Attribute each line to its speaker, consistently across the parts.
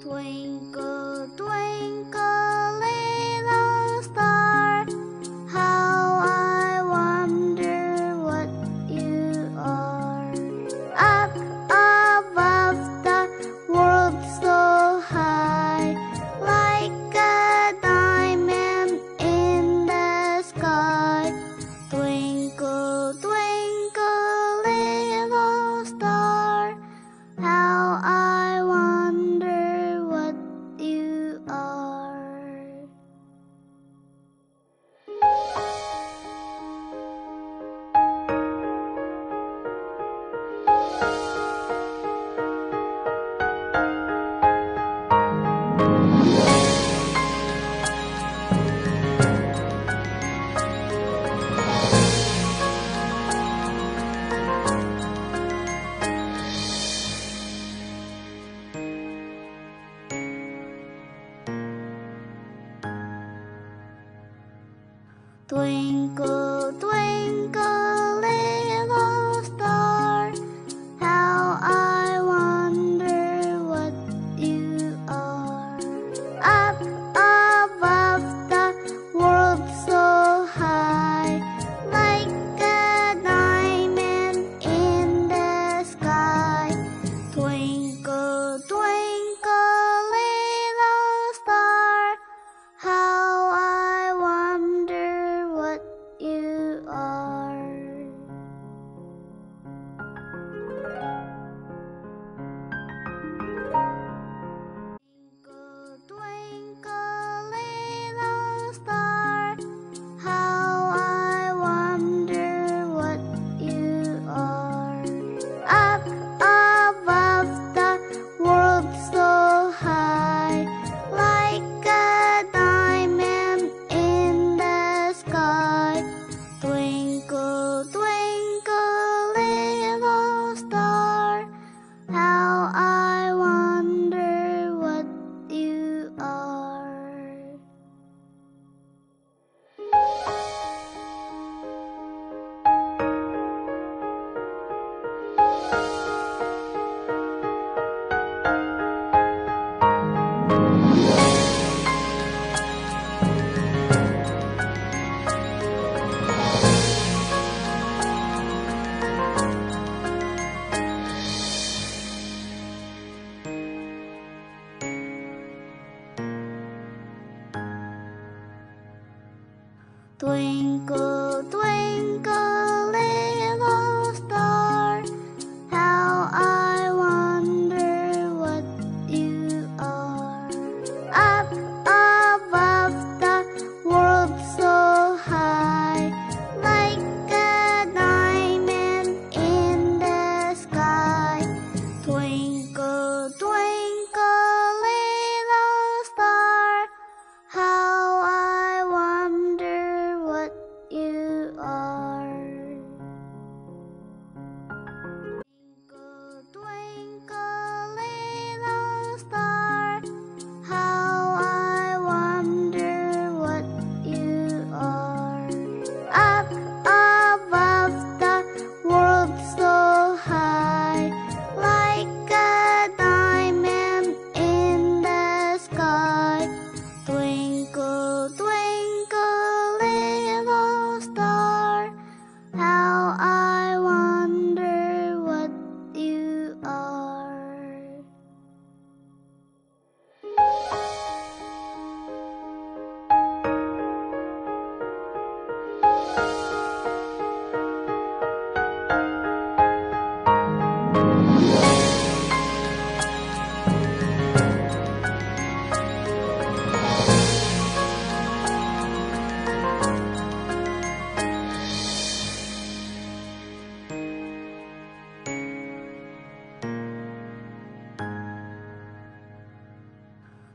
Speaker 1: Twinkle, twinkle, little star, how I wonder what you are. Up above the world so high, like a diamond in the sky. Twinkle, twinkle, little star, how I wonder what you are. Twinkle, twinkle, little star, how I wonder what you are. Up above the world so high, like a diamond in the sky. Twinkle, twinkle, little star, how I wonder what you are. Twinkle, twinkle, little star, how I wonder what you are. Up above the world so high, like a diamond in the sky. Twinkle, twinkle, little star, how I wonder what you are. Twinkle, twinkle, little star, how I wonder what you are. Up above the world so high, like a diamond in the sky. Twinkle, twinkle, little star, how I wonder what you are. Twinkle, twinkle, little star, how I wonder what you are. Up above the world so high, like a diamond in the sky. Twinkle, twinkle, little star, how I wonder what you are.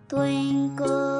Speaker 1: Twinkle,